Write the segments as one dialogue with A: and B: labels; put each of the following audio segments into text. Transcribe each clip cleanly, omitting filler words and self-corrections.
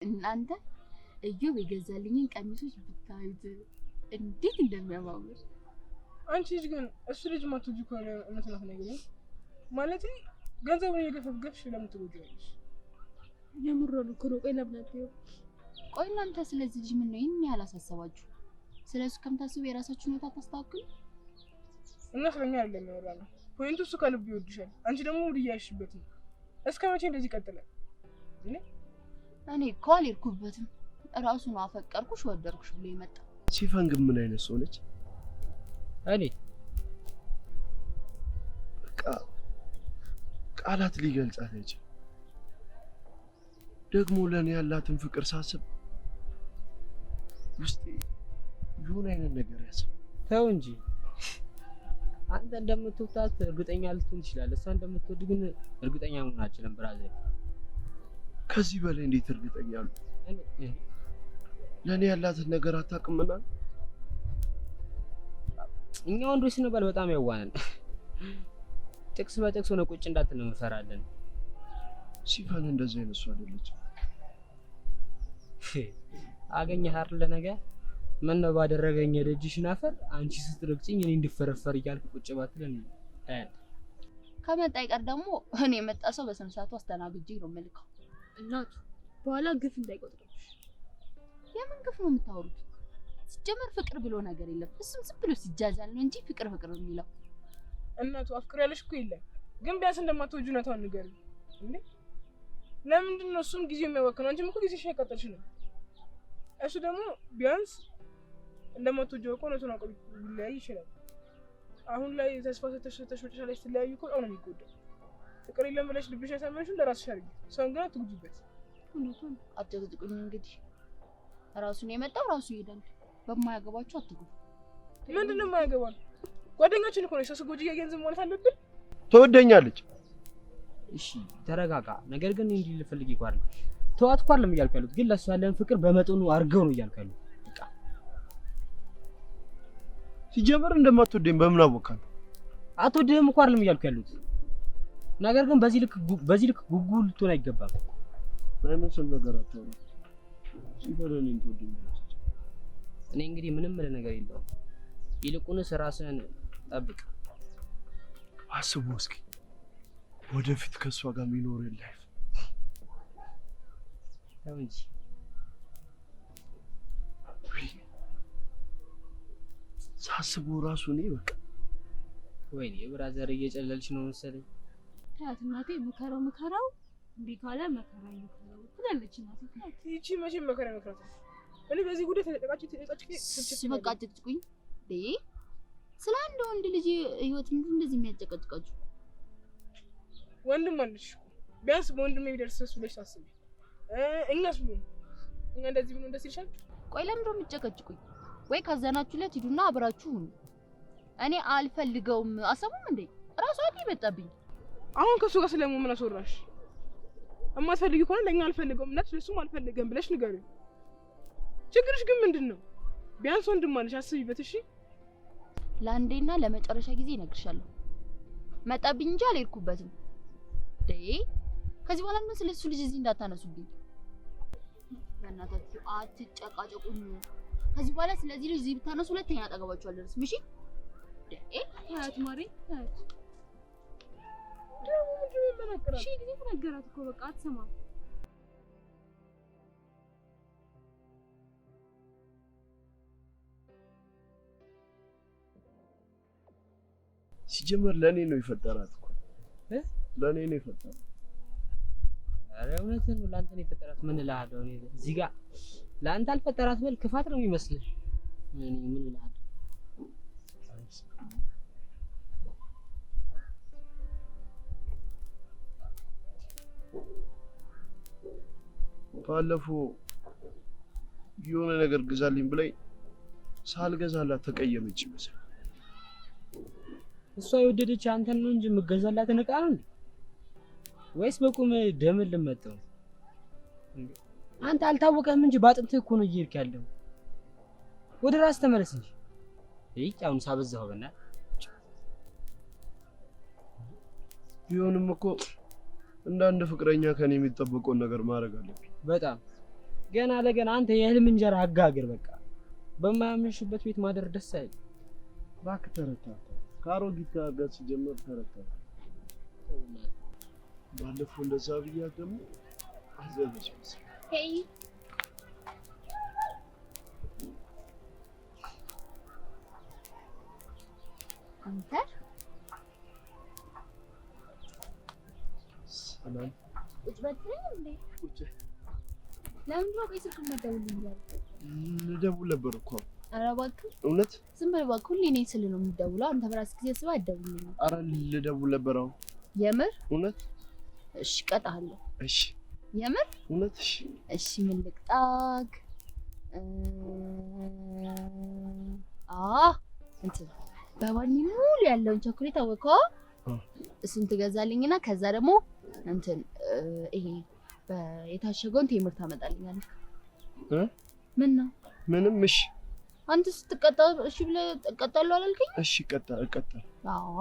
A: እናንተ እዮብ የገዛልኝን ቀሚሶች ብታዩት እንዴት እንደሚያማምር።
B: አንቺ ልጅ ግን እሱ ልጅ ማትወጂ ከሆነ እውነቱን ነገር ማለት ገንዘቡን እየገፈገፍሽ ለምን ትወጂዋለሽ?
C: የምሮን እኮ ነው። ቆይ ለምን አትይው?
A: ቆይ እናንተ ስለዚህ ልጅ ምን ነው ይሄን ያህል አሳሰባችሁ? ስለሱ ከምታስቡ የራሳችሁን ህይወት አታስተካክሉ?
B: እና ስለኛ አይደለም ያወራነው። ፖይንቱ እሱ ከልብ ይወድሻል፣ አንቺ ደግሞ ሙድ እያልሽበት ነው። እስከ መቼ እንደዚህ ይቀጥላል?
A: እኔ እኮ አልሄድኩበትም። ራሱን አፈቀርኩሽ ወደድኩሽ ብሎ ይመጣ።
D: ሲፈን ግን ምን አይነት ሰው ነች?
E: እኔ
D: በቃ ቃላት ሊገልጻት አይችልም። ደግሞ ለኔ ያላትን ፍቅር ሳስብ ውስጤ የሆነ አይነት ነገር ያሰብ።
E: ተው እንጂ አንተ እንደምትወዳት እርግጠኛ ልትሆን ትችላለህ። እሷ እንደምትወድ ግን እርግጠኛ መሆን አልችልም ብራዘር።
D: ከዚህ በላይ እንዴት እርግጠኛ ነው? ለኔ ያላትን ነገር አታውቅምና።
E: እኛ ወንዶች ስንባል በጣም ያዋናል። ጥቅስ በጥቅስ ሆነ ቁጭ እንዳትል ነው እንፈራለን።
D: ሲፈን እንደዚህ አይነት ሰው አይደለችም።
E: አገኘህ አይደል ነገር ምን ነው ባደረገኝ የደጅሽን አፈር አንቺ ስትረግጭኝ እኔ እንድፈረፈር እያልኩ ቁጭ ባትለን
A: ከመጣ ይቀር ደግሞ እኔ የመጣ ሰው በስነ ስርዓቱ አስተናግጄ ነው የምልከው።
C: እናቱ በኋላ ግፍ እንዳይቆጥርሽ።
A: የምን ግፍ ነው የምታወሩት? ሲጀመር ፍቅር ብሎ ነገር የለም። እሱም ዝም ብሎ ሲጃጃል ነው እንጂ ፍቅር የሚለው።
B: እናቱ አፍቅር ያለሽ እኮ የለም፣ ግን ቢያንስ እንደማትወጂው እውነታውን ንገሪኝ እንዴ። ለምንድን ነው እሱም ጊዜው የሚያወክነው? አንቺም እኮ ጊዜሽ እየቀጠልሽ ነው። እሱ ደግሞ ቢያንስ እንደማትወጂው እኮ እውነቱን አውቆ ሊለያይ ይችላል። አሁን ላይ ተስፋ ሰተሽ ወጭሻለሽ ትለያዩ እኮ በጣም ነው የሚጎዳው። ፍቅር የለም ብለሽ ልብሽ ያሳመንሽው ለራስሽ አድርጊ፣ ሰውን ግን አትጉጂበት።
A: እውነቱን አትጨቅጭቁኝ። እንግዲህ ራሱን የመጣው ራሱ ይሄዳል። በማያገባችሁ አትጉ።
B: ምንድነው የማያገባል? ጓደኛችን እኮ ነሽ። ሰው ጎጂ ገንዘብ ማለት አለብን?
D: ትወደኛለች።
E: እሺ ተረጋጋ። ነገር ግን እንዲህ ልፈልግ ይቋል ተዋት እኮ አይደለም እያልኩ ያሉት፣ ግን ለእሷ ያለን ፍቅር በመጠኑ አድርገው ነው እያልኩ ያሉት። በቃ
D: ሲጀመር እንደማትወደኝ በምን አወቃለሁ?
E: አትወደኝም እኮ አይደለም እያልኩ ያሉት፣ ነገር ግን በዚህ ልክ ጉጉ ልትሆን አይገባም።
D: ማይመስል ነገር አታውሪ። ሲፈን እኔን ትወደኛለች።
E: እኔ እንግዲህ ምንም ምለ ነገር የለውም። ይልቁንስ ራስህን ጠብቅ።
D: አስበው እስኪ ወደፊት ከሷ ጋር የሚኖር ላይፍ።
E: ተው እንጂ
D: ሳስበው ራሱ እኔ በቃ
E: ወይኔ ብራዘር እየጨለልሽ ነው መሰለኝ።
C: ታያት እናቴ ምከረው እንዴ ካለ መከራ ይመከረው ትላለች እናቴ።
B: ይቺ መቼም መከራ መከራታ። እኔ በዚህ ጉዳይ ተጨቃጭ
A: በቃ አትጨቅጭቁኝ። ስለ አንድ ወንድ ልጅ ህይወት ምንድን እንደዚህ የሚያጨቀጭቃችሁ?
B: ወንድም አለሽ ቢያንስ በወንድም የሚደርስ እሱ ብለሽ ታስቢ። እኛስ ምን እኛ እንደዚህ ብሎ እንደዚህ ይሻል?
A: ቆይ ለምን ነው የምትጨቀጭቁኝ? ወይ ካዘናችሁለት ሂዱና አብራችሁ ሁኑ። እኔ አልፈልገውም። አሰቡም እንዴ ራሱ አይደል ይመጣብኝ።
B: አሁን ከሱ ጋር ስለምን ምን አስወራሽ? እማትፈልጊው ከሆነ ለኛ አልፈልገውም እና ለሱም አልፈልገም ብለሽ ንገሪው። ችግርሽ ግን ምንድነው? ቢያንስ ወንድም አለሽ አስቢበት። እሺ
A: ለአንዴና ለመጨረሻ ጊዜ እነግርሻለሁ። መጣብኝ እንጂ አልሄድኩበትም። ከዚህ በኋላ ምን ስለሱ ልጅ እዚህ እንዳታነሱብኝ። በእናታችሁ አትጨቃጨቁኝ። ከዚህ በኋላ ስለዚህ ልጅ እዚህ ብታነሱ ሁለተኛ አጠገባችሁ አልደርስም። እሺ
C: ታያት ማሪ ታያት
B: ደግሞ ምንድነው የምናገራት?
C: እሺ ጊዜ ተነገራት እኮ በቃ አትሰማም።
D: ሲጀመር ለኔ ነው የፈጠራት እኮ ለኔ ነው የፈጠራት።
E: አረ እውነትን ነው ላንተ ነው የፈጠራት። ምን እልሃለሁ እኔ እዚህ ጋር ላንተ አልፈጠራት ብል ክፋት ነው የሚመስልህ? ምን እልሃለሁ?
D: ባለፈው የሆነ ነገር ግዛልኝ ብለኝ ሳልገዛላት ተቀየመች ይመስል።
E: እሷ የወደደች አንተን ነው እንጂ የምገዛላትን ዕቃ ነው እንዴ? ወይስ በቁም ደምን ልመጣው? አንተ አልታወቀህም እንጂ ባጥንትህ እኮ ነው እየሄድክ ያለው። ወደ ራስ ተመለስ እንጂ። አሁን ሳበዛው በእናትህ።
D: ቢሆንም እኮ እንደ አንድ ፍቅረኛ ከኔ የሚጠበቀውን ነገር ማድረግ አለብኝ።
E: በጣም ገና ለገና አንተ የህልም እንጀራ አጋግር በቃ። በማያምንሽበት ቤት ማደር ደስ አይል።
D: እባክህ ተረታ። ከአሮጊት ጋር ሲጀመር ተረታ። ባለፈው እንደዛ ብያት ደግሞ አዘነች መሰለኝ።
A: ሄይ አንተ
D: ሰላም
A: ቁጭ በትልኝ እንዴ?
D: ቁጭ
A: ለምን ነው ቆይ ስልክ የምትደውልልኝ?
D: ልደውል ነበር እኮ።
A: ኧረ እባክህ
D: እውነት
A: ዝም በል እባክህ። ሁሌ እኔ ስል ነው የምትደውለው። አንተ በራስህ ጊዜ ስበህ አትደውልልኝም።
D: ኧረ ልደውል ነበር አሁን።
A: የምር?
D: እውነት?
A: እሺ እቀጣለሁ።
D: እሺ
A: የምር?
D: እውነት? እሺ
A: እሺ ምን ልቅጣክ? እንትን በባኒ ሙሉ ያለውን ቸኮሌት አወቀው። እሱን ትገዛልኝና ከዛ ደግሞ እንትን ይሄ የታሸገውን ቴምር ታመጣልኛለህ። ምን ነው?
D: ምንም። እሺ
A: አንተ ስትቀጣ እሺ ብለህ እቀጣለሁ አላልከኝ?
D: እሺ እቀጣለሁ።
A: አዎ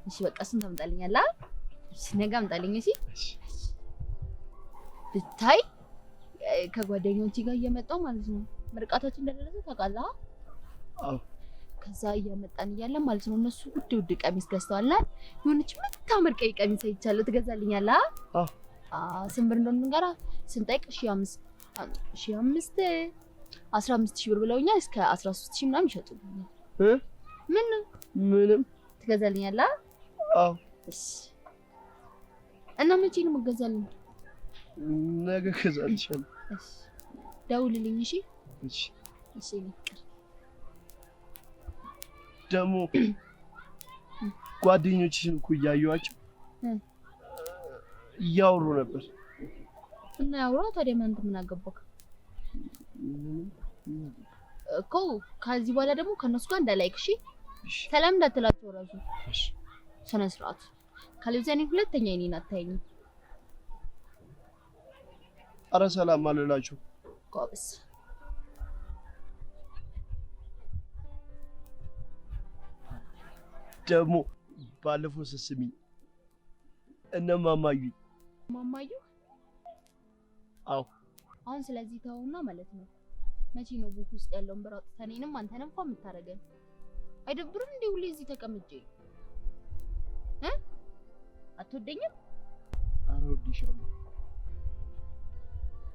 A: እሺ በቃ እሱን ታመጣልኛለህ። እሺ ነገ አምጣልኝ። እሺ ብታይ ከጓደኞቼ ጋር እየመጣሁ ማለት ነው ምርቃታችን እንደደረሰ ታውቃለህ?
D: አዎ
A: ከዛ እያመጣን እያለ ማለት ነው እነሱ ውድ ቀሚስ ገዝተዋልና የሆነች የምታምር ቀይ ቀሚስ አይቻለሁ። ትገዛልኛለህ?
D: አዎ
A: ስንት ብር እንደሆነ ንገራ። ስንጠይቅ 15,000 ብር ብለውኛል። እስከ 13,000 ምናምን ይሸጡልኛል። ምንም ትገዛልኛለህ?
D: አዎ
A: እሺ እና መቼ ነው የምትገዛልኝ?
D: ነገ እገዛልሻለሁ።
A: እሺ ደውልልኝ። እሺ
D: እሺ
A: እሺ
D: ደግሞ ጓደኞችሽን እኮ እያየኋቸው እያወሩ ነበር።
A: እና ያውራ ታዲያ ምን አገባክ እኮ። ከዚህ በኋላ ደግሞ ከነሱ ጋር እንዳላይክ። እሺ ሰላም እንዳትላቸው ራሱ።
D: እሺ
A: ስነ ስርዓት ካልብዛኔ ሁለተኛ እኔን አታየኝም።
D: ኧረ ሰላም አልላችሁ።
A: ጎበዝ
D: ደግሞ ባለፈው ስስሚኝ እነ ማማዩ አዎ
A: አሁን ስለዚህ ተውና ማለት ነው መቼ ነው ቡክ ውስጥ ያለውን ብር አውጥተህ እኔንም አንተንም እንኳን የምታረገን? አይደብርም እንዴ ሁሌ እዚህ ተቀምጬ? አትወደኝም?
D: ኧረ እወድሻለሁ።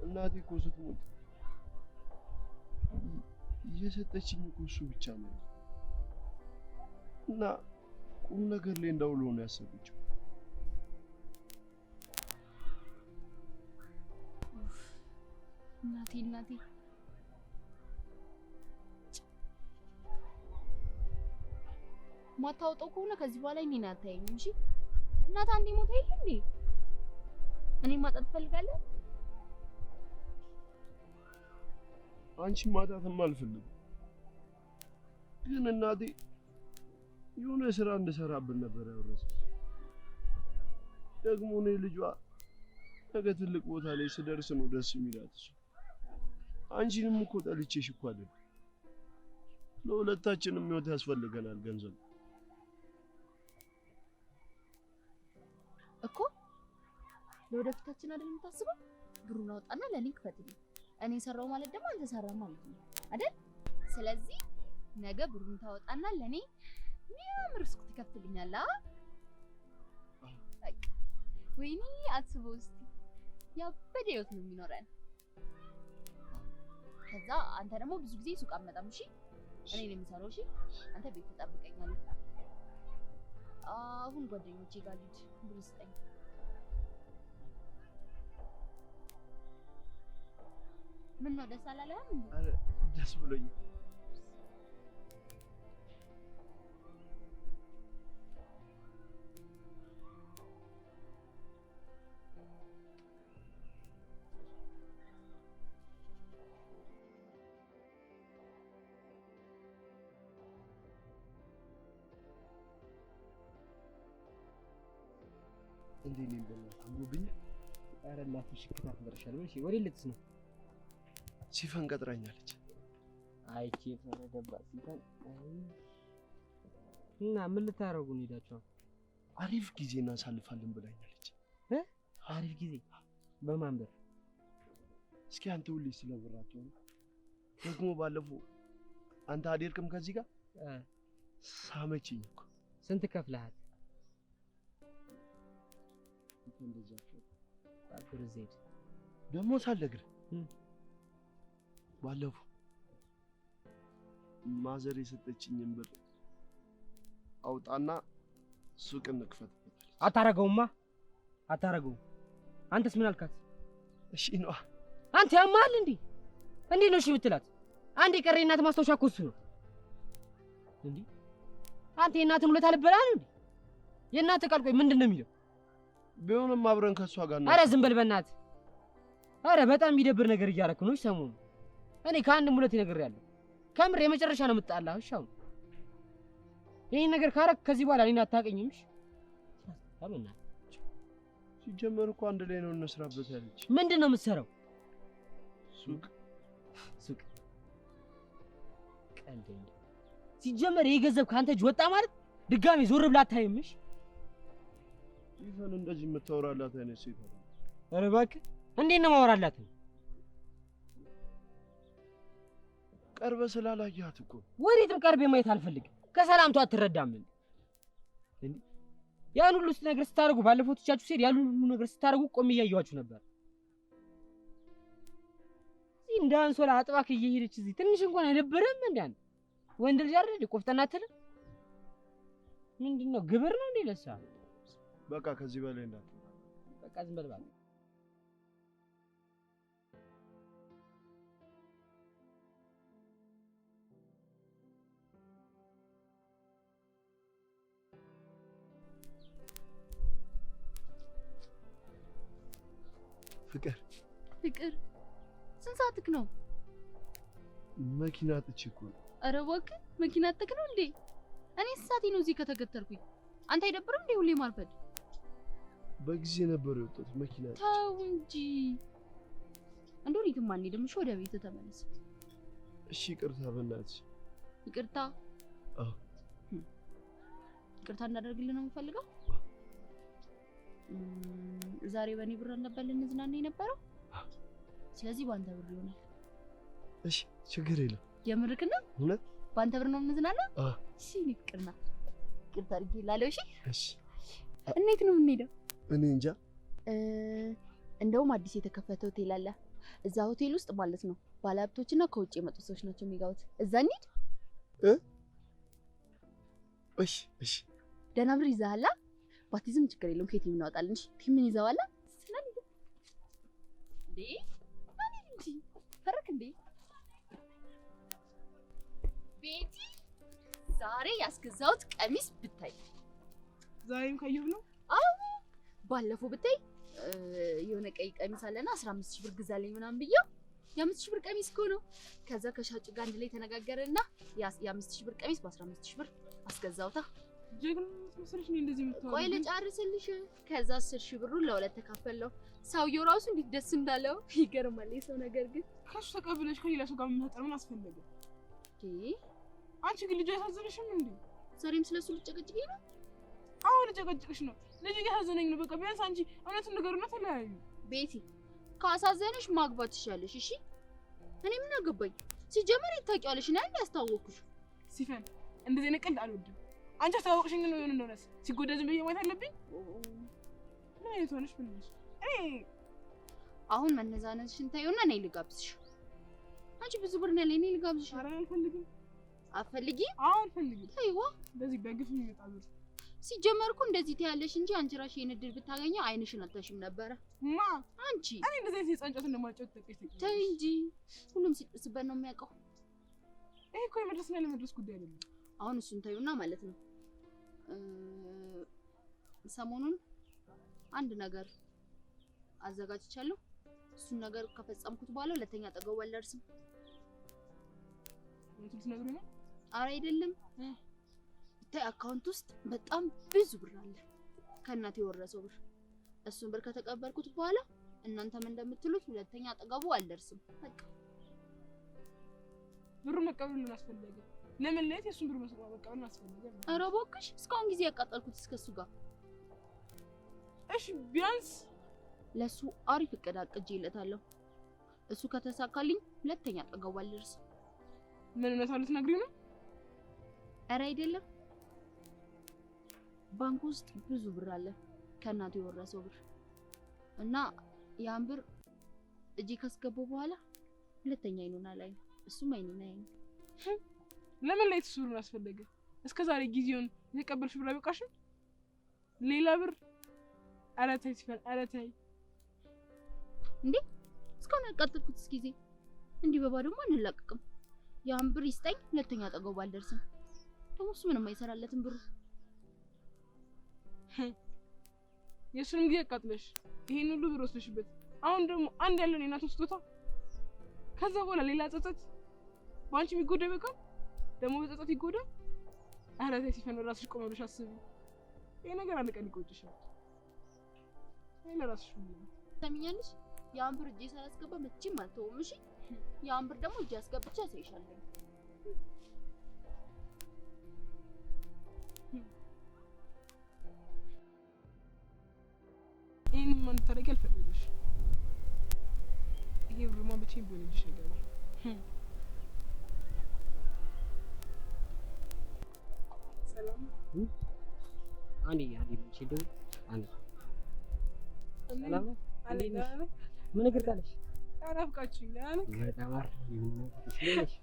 D: እናቴ እኮ ስትሞት እየሰጠችኝ እኮ እሱ ብቻ ነው እና ቁም ነገር ላይ እንዳውሎ ነው ያሰበችው።
A: እናቴ ማታውጣው ከሆነ ከዚህ በኋላ እኔን አታየኝም። እሺ እናት አንዴ ሞታ የለ እንዴ? እኔን ማጣት ትፈልጋለህ?
D: አንቺ ማጣትም አልፈልግም፣ ግን እናቴ የሆነ ስራ እንድሰራብን ነበር ያወረሰች። ደግሞ እኔ ልጇ ነገ ትልቅ ቦታ ላይ ስደርስ ነው ደስ የሚላት እሱ። አንቺንም እኮ ጠልቼሽ እኮ አይደል። ለሁለታችንም ህይወት ያስፈልገናል ገንዘብ
A: እኮ። ለወደፊታችን አይደል የምታስበው? ብሩን አውጣና ለኔ ክፈትልኝ። እኔ ሰራው ማለት ደግሞ አንተ ሰራ ማለት ነው አይደል? ስለዚህ ነገ ብሩን ታወጣና ለኔ የሚያምር ሱቅ ትከፍትልኛለህ። በቃ ወይኔ አስበው እስቲ ያበደ ህይወት ነው የሚኖረን። ከዛ አንተ ደግሞ ብዙ ጊዜ ሱቅ አትመጣም። እሺ እኔ ነኝ የምሰራው። እሺ አንተ ቤት ትጠብቀኛለህ። አሁን ጓደኞቼ ጋር ልጅ ብር ስጠኝ። ምን ነው ደስ አላለህም?
D: አረ ደስ ብሎኛል። እንዴ ነኝ በእናትህ አምሮብኛል።
E: ኧረ እናትሽ ክታት ደርሻል። እሺ ወዴት ልትስ ነው?
D: ሲፈን ቀጥራኛለች።
E: አይቼ ፈረደባት ሲፈን። እና ምን ልታረጉ ነው ሄዳችሁ?
D: አሪፍ ጊዜ እናሳልፋለን ብላኛለች።
E: አሪፍ ጊዜ በማን ብር?
D: እስኪ አንተ ሁሌ ስለብራቱ ደግሞ ባለፈው አንተ አዴርክም ከዚህ ጋር ሳመችኝ እኮ።
E: ስንት ከፍለሃል?
D: እንደዛ
E: አብር ዘይድ
D: ደግሞ ሳልነግርህ ባለፈው ማዘር የሰጠችኝን ብር አውጣና ሱቅ እንክፈትበት።
E: አታረገውማ፣ አታረገው። አንተስ ምን አልካት?
D: እሺ ነው።
E: አንተ ያማል እንዴ? እንዴት ነው እሺ የምትላት? አንድ የቀረ እናት ማስታወሻ እኮ እሱ ነው እንዴ? አንተ የእናትን ውለታ ልበላ ነው እንዴ? የእናት ቃል ቆይ ምንድን ነው የሚለው?
D: ቢሆንም አብረን ከሷ ጋር ነው።
E: አረ ዝም በል በእናትህ። አረ በጣም የሚደብር ነገር እያደረክ ነው ሰሞኑን። እኔ ከአንድም ሁለቴ ነግሬያለሁ። ከምር የመጨረሻ ነው የምትጣላው። እሺ አሁን ይሄን ነገር ካረክ ከዚህ በኋላ እኔን አታውቅኝም። እሺ አመና
D: ሲጀመር እኮ አንድ ላይ ነው እንስራበት ያለች።
E: ምንድን ነው የምትሰራው?
D: ሱቅ
E: ቀልደኛ። ሲጀመር ይሄ ገንዘብ ካንተ እጅ ወጣ ማለት ድጋሜ ዞር ብላ አታይምሽ።
D: ይፈን እንደዚህ የምታወራላት አይነት ሴት አለ።
E: ኧረ እባክህ እንዴት ነው ማወራላት?
D: ቀርበ ስላላያት እኮ።
E: ወዴትም ቀርቤ ማየት አልፈልግም። ከሰላምቷ አትረዳም እንዴ? ያን ሁሉ ነገር ስታደርጉ ባለፈው ትቻችሁ ሲሄድ ያን ሁሉ ነገር ስታደርጉ ቆሜ እያየኋችሁ ነበር። እንደ አንሶላ አጥባክ እየሄደች እዚህ ትንሽ እንኳን አይደብርም እንዴ? አንተ ወንድ ልጅ አይደል? ቆፍጠና አትልም? ምንድነው ግብር ነው እንዴ ለሳ?
D: በቃ ከዚህ በላይ እንዳት
E: በቃ ዝም በል ባለ
D: ፍቅር
A: ስንት ሰዓትክ ነው?
D: መኪና አጥቼ እኮ።
A: ኧረ እባክህ መኪና አጥተክ ነው እንዴ? እኔ ሰዓቴ ነው እዚህ ከተገተርኩኝ። አንተ አይደብርም እንዴ ሁሌ ማርፈድ?
D: በጊዜ ነበር የወጣሁት መኪና አጥቼ።
A: ተው እንጂ እንደው የትም አንሄድም። እሺ ወደ ቤት ተመለስ።
D: እሺ ይቅርታ በእናትሽ።
A: ይቅርታ?
D: አዎ
A: ይቅርታ እንዳደርግልህ ነው የምፈልገው። ዛሬ በእኔ ብር ነበር ልንዝናና የነበረው። ስለዚህ ባንተ ብር ይሆናል።
D: እሺ ችግር የለም።
A: የምርክ ነው?
D: እውነት
A: ባንተ ብር ነው የምንዝናና? እሺ ይቅርና ይቅርታ አድርጌልሃለሁ። እሺ
D: እሺ።
A: እንዴት ነው የምንሄደው?
D: እኔ እንጃ።
A: እንደውም አዲስ የተከፈተ ሆቴል አለ። እዛ ሆቴል ውስጥ ማለት ነው ባለሀብቶችና ከውጭ የመጡ ሰዎች ናቸው የሚገቡት። እዛ እንሂድ።
D: እሺ እሺ።
A: ደህና ብር ይዘሃል? ባቲዝም ችግር የለውም። ከየት እናወጣለን? እሺ ቲምን ይዘዋል? ስለዚህ እንዴ ማን እንጂ ፈረክ እንዴ ቤቲ ዛሬ ያስገዛሁት ቀሚስ ብታይ።
B: ዛሬም ካየሁ ነው?
A: አዎ ባለፈው ብታይ የሆነ ቀይ ቀሚስ አለና 15000 ብር ግዛልኝ ምናምን ብዬው የ5000 ብር ቀሚስ እኮ ነው። ከዛ ከሻጭ ጋር አንድ ላይ ተነጋገረና የ5000 ብር ቀሚስ በ15000 ብር አስገዛውታ።
B: ጀግናት መስለሽ ነው እንደዚህ የምታወራው?
A: ቆይ ልጨርስልሽ። ከዛ 10000 ብሩን ለሁለት ተካፈለው። ሰውየው ራሱ እንዴት ደስ እንዳለው ይገርማል። የሰው ነገር ግን
B: ከሱ ተቀብለሽ ከሌላ ሰው ጋር መጣጣም ምን አስፈለገ? አንቺ ግን ልጅ አይሳዝንሽም እንዴ?
A: ዛሬም ስለሱ ልጨቀጭቅኝ ነው?
B: አዎ ልጨቀጭቅሽ ነው። ልጅ እያሳዘነኝ ነው። በቃ ቢያንስ አንቺ እውነቱን ንገሩና ተለያዩ።
A: ቤቲ ካሳዘነሽ ማግባት ትችያለሽ። እሺ እኔ ምን አገባኝ? ሲጀመር ይታወቂያለሽ እና ያስታወቅኩሽ።
B: ሲፈን እንደዚህ ነቀል አልወድም። አንቺ አስታወቅሽኝ ነው የሆነ እንደሆነ ሲጎዳ ዝም ብዬ ማየት አለብኝ? ምን አይነት ሆነሽ ብለሽ
A: አሁን መነዛነትሽን ታዩና እኔ ልጋብዝሽ። አንቺ ብዙ ብር ነው ለኔ ልጋብዝሽ።
B: ኧረ አልፈልግም።
A: አትፈልጊ?
B: አዎ አልፈልግም።
A: አይዋ
B: እንደዚህ በግፍ የሚመጣ ብር
A: ሲጀመር እኮ እንደዚህ ትያለሽ እንጂ አንቺ ራሽ ይሄን እድል ብታገኘው አይንሽን አታሽም ነበረ።
B: ማ
A: አንቺ
B: እኔ እንደዚህ የጻንጨት እንደማልጨት ተቀይተኝ።
A: ተይ እንጂ ሁሉም ሲጥስበት ነው የሚያውቀው።
B: ይሄ እኮ የመድረስና ለመድረስ ጉዳይ አይደለም።
A: አሁን እሱን ታዩና ማለት ነው ሰሞኑን አንድ ነገር አዘጋጅቻለሁ። እሱን ነገር ከፈጸምኩት በኋላ ሁለተኛ አጠገቡ አልደርስም።
B: እንትን ትነግሩኝ ነው?
A: ኧረ አይደለም። ብታይ አካውንት ውስጥ በጣም ብዙ ብር አለ፣ ከእናቴ የወረሰው ብር። እሱን ብር ከተቀበልኩት በኋላ እናንተም እንደምትሉት ሁለተኛ አጠገቡ አልደርስም። በቃ
B: ብሩ መቀበል ምን አስፈለገ? ለመለየት የሱን ብር መቀበል ምን አስፈለገ?
A: ኧረ እባክሽ እስካሁን ጊዜ ያቃጠልኩት እስከሱ ጋር።
B: እሺ ቢያንስ
A: ለሱ አሪፍ እቅድ አቅጄለታለሁ። እሱ ከተሳካልኝ ሁለተኛ አጠገቡ አልደርስም።
B: ምን እውነት ልትነግሪኝ ነው?
A: ኧረ አይደለም። ባንክ ውስጥ ብዙ ብር አለ ከእናቱ የወረሰው ብር እና ያን ብር እጄ ካስገባው በኋላ ሁለተኛ አይኑን አላይም፣ እሱም አይኔን አያይም።
B: ለምን ላይ ትሱሩን አስፈለገ? እስከ ዛሬ ጊዜውን የተቀበልሽ ብር አይበቃሽም? ሌላ ብር? ኧረ ተይ ሲፈን፣ ኧረ ተይ
A: እንዴ! እስካሁን ያቃጠልኩትስ ጊዜ እንዲህ በባዶማ አንላቀቅም። ያን ብር ይስጠኝ፣ ሁለተኛ አጠገቡ አልደርስም። ደግሞ እሱ ምንም አይሰራለትም ብሩ።
B: የእሱንም ጊዜ አቃጥለሽ ይሄን ሁሉ ብር ወስደሽበት አሁን ደግሞ አንድ ያለን የእናቱን ስጦታ ከዛ በኋላ ሌላ ጸጸት ባንቺ የሚጎዳ ይበቃል። ደግሞ በጸጸት ይጎዳ። ኧረ ተይ ሲፈን፣ ራስሽ ቆም ብለሽ አስቢ። ይሄ ነገር አንድ ቀን ይቆጭሻል። ይሄ ለራስሽ ነው።
A: ሰሚኛለሽ? ያን ብር እጄ ሳያስገባ መቼም አልተውም። እሺ? ያን ብር ደግሞ እጄ አስገብቼ አሳይሻለሁ።
B: ይሄን ማን ታረቂ አልፈለግሽ። ይሄ ብሩማ ብቻዬን ቢሆን እጅሽ አይገባም። ሰላም
E: አንዴ ሲደው አንዴ ሰላም
B: አለ
E: ምን ነገር ታለሽ?
B: አናፍቃችሁኝ አለ
E: በጣም ስለሽ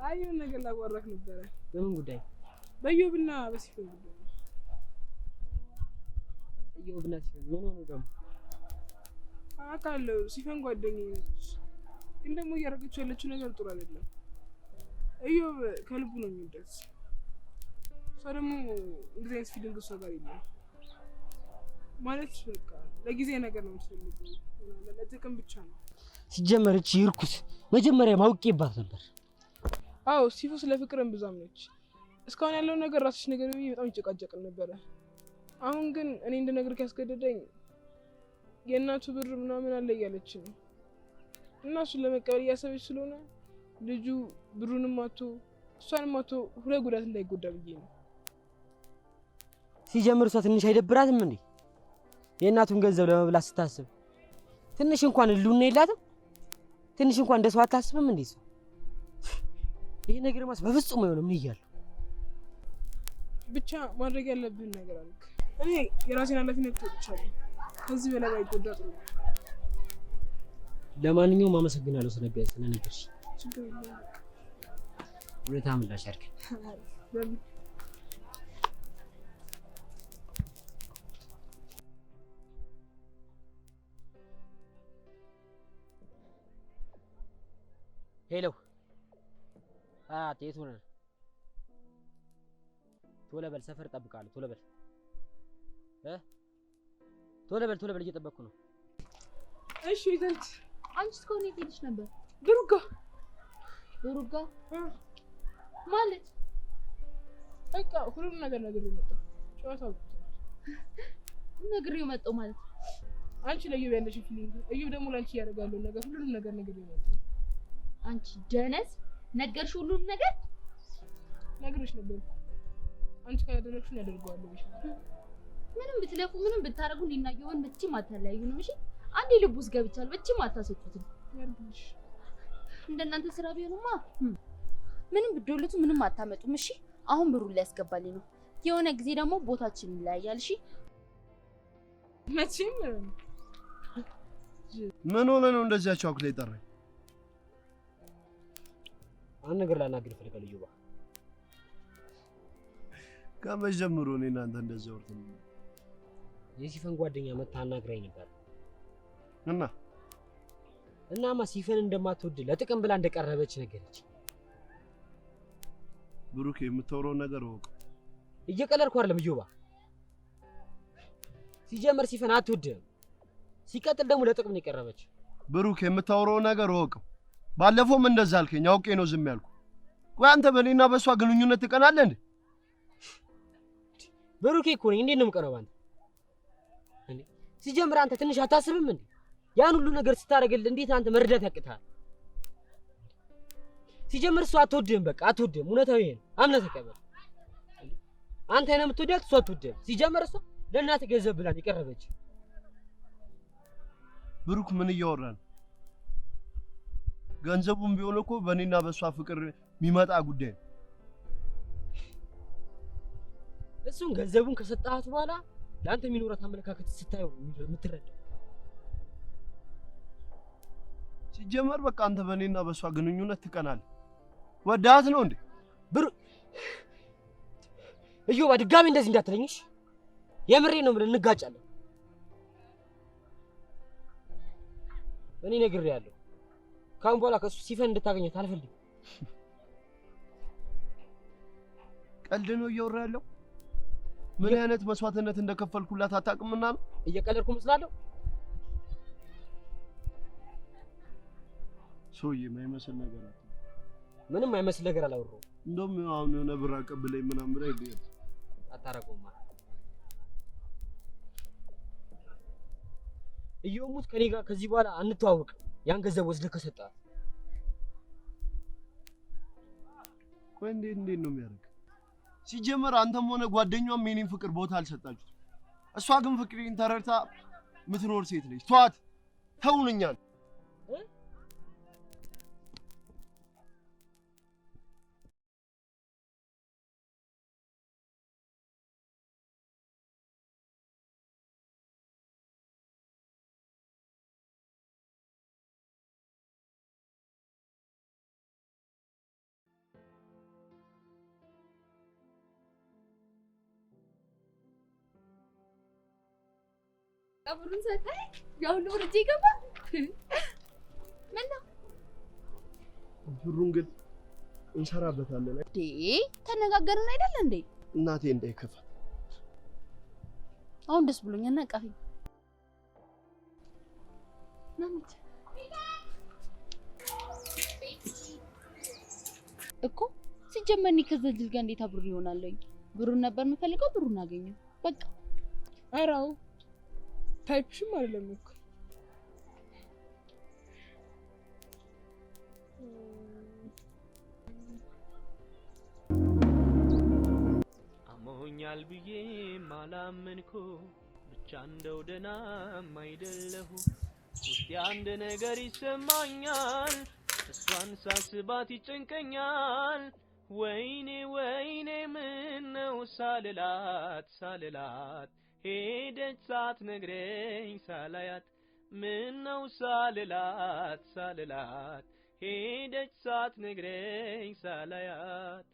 B: አዩን ነገር ላወራክ ነበረ።
E: በምን ጉዳይ?
B: በዮብና በሲፈን ጉዳይ።
E: ዮብና ሲፈን ምን ሆነ ደግሞ?
B: አውቃለሁ ሲፈን ጓደኛዬ ነች፣ ግን ደግሞ እያደረገችው ያለችው ነገር ጥሩ አይደለም። እዮብ ከልቡ ነው የሚወዳት። እሷ ደግሞ እንደዚህ አይነት ፊሊንግ እሷ ጋር የለም ማለት በቃ ለጊዜ ነገር ነው የምትፈልገው፣ ለጥቅም ብቻ ነው።
E: ሲጀመር እቺ ይርኩስ መጀመሪያ ማውቄባት ነበር።
B: አዎ ሲፉ ስለ ፍቅርም ብዛም ነች። እስካሁን ያለው ነገር ራስሽ ነገር በጣም ይጨቃጨቅን ነበረ። አሁን ግን እኔ እንደነገር ያስገደደኝ የእናቱ ብር ምናምን አለ እያለች ነው እና እሱን ለመቀበል እያሰበች ስለሆነ ልጁ ብሩንም አቶ እሷንም አቶ ሁለት ጉዳት እንዳይጎዳ ብዬ ነው።
E: ሲጀምር እሷ ትንሽ አይደብራትም እንዴ? የእናቱን ገንዘብ ለመብላት ስታስብ ትንሽ እንኳን ህልውና የላትም? ትንሽ እንኳን እንደሰው አታስብም እንዴ? እሷ ይሄ ነገር ማስ በፍጹም አይሆንም እያለሁ
B: ብቻ ማድረግ ያለብን ነገር አለ። እኔ የራሴን ኃላፊነት ተወጥቻለሁ። ከዚህ በላይ ባይጎዳ ጥሩ ነው።
E: ለማንኛውም አመሰግናለሁ ስለነገርሽ።
B: ችግር የለም።
E: ሁኔታ ምላሽ አድርግ። ሄሎ የት ሆነህ? ቶሎ በል፣ ሰፈር እጠብቅሃለሁ። ቶሎ በል ቶሎ በል እየጠበቅኩ ነው።
B: እሺ ይዘንት
A: አንቺ እስካሁን የት ሄደሽ ነበር?
B: ብሩጋ
A: ማለት
B: በቃ ሁሉም ነገር ነግሬው መጣሁ። ጨዋታው
A: ነግሬው መጣሁ ማለት
B: አንቺ ለእዮብ ያለሽ ፊሊንግ፣ እዮብ ደግሞ ላንቺ ያደርጋለው ነገር ሁሉንም ነገር ነግሬው መጣሁ።
A: አንቺ ደነስ ነገርሽ ሁሉንም ነገር
B: ነግሬሽ ነበር። አንቺ ካላደረግሽኝ ያደርገዋለሁ ብዬሽ ነበር።
A: ምንም ብትለፉ ምንም ብታረጉ እኔና እዮብን መቼም አታለያዩንም። እሺ አንዴ ልብ ውስጥ ገብቻለሁ፣ መቼም አታስወጡትም።
B: ያርግልሽ።
A: እንደናንተ ስራ ቢሆንማ ምንም ብትዶልቱ ምንም አታመጡም። እሺ አሁን ብሩን ሊያስገባልኝ ነው። የሆነ ጊዜ ደግሞ ቦታችን ይለያያል። እሺ
B: መቼም
D: ምን ሆነ ነው እንደዚያ ቻኩላ ይጠራኝ?
E: አንድ ነገር ላናግር እፈልጋለሁ። እዮብ
D: ከመቼ ጀምሮ እኔ እናንተ እንደዚያ ወርተን?
E: የሲፈን ጓደኛ መታ አናግራኝ ነበር
D: እናማ
E: ሲፈን እንደማትወድ ለጥቅም ብላ እንደቀረበች ነገረች።
D: ብሩክ የምታወራው ነገር ወቅ
E: እየቀለድኩ አይደለም እዮብ። ሲጀመር ሲፈን አትወድም፣ ሲቀጥል ደግሞ ለጥቅም ነው የቀረበች።
D: ብሩክ የምታወራው ነገር ወቅ ባለፈውም እንደዛ አልከኝ፣ አውቄ ነው ዝም ያልኩ። ቆይ አንተ በኔና በሷ ግንኙነት ትቀናለህ እንዴ?
E: ብሩኬ እኮ ነኝ፣ እንዴት ነው የምቀናው ባንተ? እንዴ ሲጀምር አንተ ትንሽ አታስብም እንዴ? ያን ሁሉ ነገር ስታደርግልህ እንዴት አንተ መርዳት ያቅታል? ሲጀምር እሷ አትወድህም፣ በቃ አትወድህም። እውነታው ይሄ ነው፣ አምነህ ተቀበል። አንተ ነህ የምትወዳት፣ እሷ አትወድህም። ሲጀምር እሷ ለእናትህ ገንዘብ ብላ ነው የቀረበች።
D: ብሩክ ምን እያወራ ነው? ገንዘቡም ቢሆን እኮ በእኔና በሷ ፍቅር የሚመጣ ጉዳይ ነው።
E: እሱን ገንዘቡን ከሰጣት በኋላ ለአንተ የሚኖራት አመለካከት ስታየው የምትረዳው።
D: ሲጀመር በቃ አንተ በእኔና በሷ ግንኙነት ትቀናለህ። ወዳት ነው እንዴ?
E: እዮባ ድጋሚ እንደዚህ እንዳትለኝሽ። የምሬ ነው የምልህ፣ እንጋጫለን። እኔ ነግሬሃለሁ። ካሁን በኋላ ከሱ ሲፈን እንድታገኘት አልፈልግም።
D: ቀልድ ነው እያወራ ያለው? ምን አይነት መስዋዕትነት እንደከፈልኩላት አታውቅምና ነው?
E: እየቀለድኩ መስላለሁ?
D: ሰውዬ የማይመስል ነገር አለ።
E: ምንም አይመስል ነገር አላወራሁም።
D: እንደውም አሁን የሆነ ብር አቀብለኝ ምናምን ብላ ይደል
E: አታረገውማ። እየሙት ከኔ ጋር ከዚህ በኋላ አንተዋወቅም። ያን ገንዘብ ወስደህ ከሰጣት
D: ቆይ እንዴት ነው የሚያደርግ? ሲጀመር አንተም ሆነ ጓደኛዋም የኔን ፍቅር ቦታ አልሰጣችሁት። እሷ ግን ፍቅሬን ተረድታ ምትኖር ሴት ነች። ተዋት፣ ተውንኛል።
A: ብሩን ሰጠኝ። ያው ሁሉ እጄ ገባ። ምን ነው
D: ብሩን ግን እንሰራበታለን።
A: ተነጋገርን አይደል እንዴ?
D: እናቴ እንዳይከፋ።
A: አሁን ደስ ብሎኛል። ነቃፊ ናምት እኮ ሲጀመር እኔ ከዚህ ልጅ ጋር እንዴት አብሬ ይሆናለኝ? ብሩን ነበር የምፈልገው፣ ብሩን አገኘው በቃ።
B: አራው ታይፕሽም አይደለም እኮ
F: አሞኛል ብዬ ማላመንኩ ብቻ እንደው ደህናም አይደለሁ። ውስጤ አንድ ነገር ይሰማኛል፣ እሷን ሳስባት ይጨንቀኛል። ወይኔ ወይኔ ምነው ሳልላት ሄደች ሳትነግረኝ ሳላያት። ምነው ሳልላት ሄደች ሳትነግረኝ ሳላያት።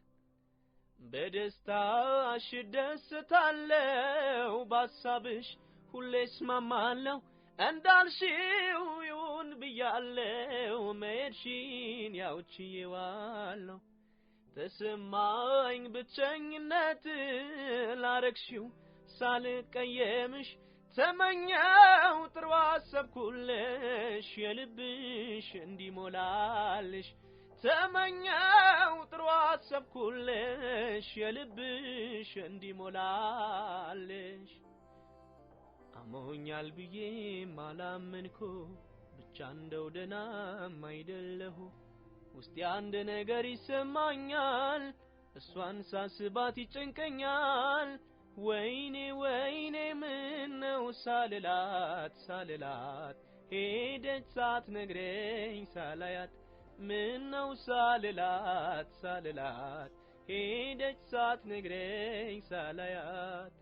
F: በደስታሽ እደሰታለሁ፣ በሀሳብሽ ሁሌ እስማማለሁ። እንዳልሽው ይሁን ብያለሁ፣ መሄድሽን ያው ችዬዋለሁ። ተሰማኝ ብቸኝነት ላረግሽው ሳልቀየምሽ። ተመኘው ጥሩ አሰብኩልሽ የልብሽ እንዲሞላልሽ። ተመኘው ጥሩ አሰብኩልሽ የልብሽ እንዲሞላልሽ። አሞኛል ብዬ ማላመንኩ ብቻ እንደው ደህናም አይደለሁ። ውስጤ አንድ ነገር ይሰማኛል፣ እሷን ሳስባት ይጨንቀኛል። ወይኔ ወይኔ ምነው ሳልላት ሄደች ሳትነግረኝ ሳላያት። ምነው ሳልላት ሄደች ሳትነግረኝ ሳላያት።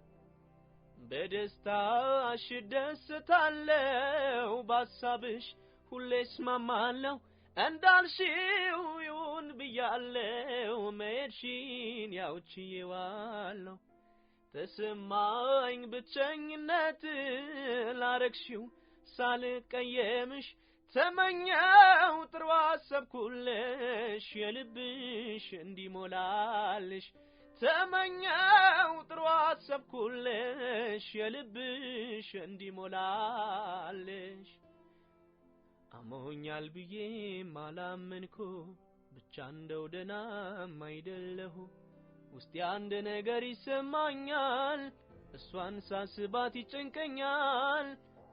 F: በደስታሽ እደሰታለሁ፣ በሀሳብሽ ሁሌ እስማማለሁ። እንዳልሽው ይሁን ብያለሁ፣ መሄድሽን ያው ችዬዋለሁ። ተሰማኝ ብቸኝነት ላረግሽው ሳልቀየምሽ። ተመኘው ጥሩ አሰብኩልሽ የልብሽ እንዲሞላልሽ። ተመኘው ጥሩ አሰብኩልሽ የልብሽ እንዲሞላልሽ። አሞኛል ብዬ ማላመንኩ ብቻ እንደው ደህናም አይደለሁ። ውስጤ አንድ ነገር ይሰማኛል፣ እሷን ሳስባት ይጨንቀኛል።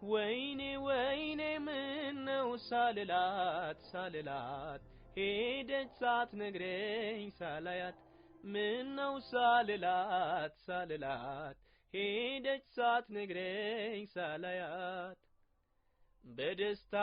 F: ወይኔ ወይኔ ምነው ሳልላት ሄደች ሳትነግረኝ ሳላያት። ምነው ሳልላት ሄደች ሳትነግረኝ ሳላያት። በደስታ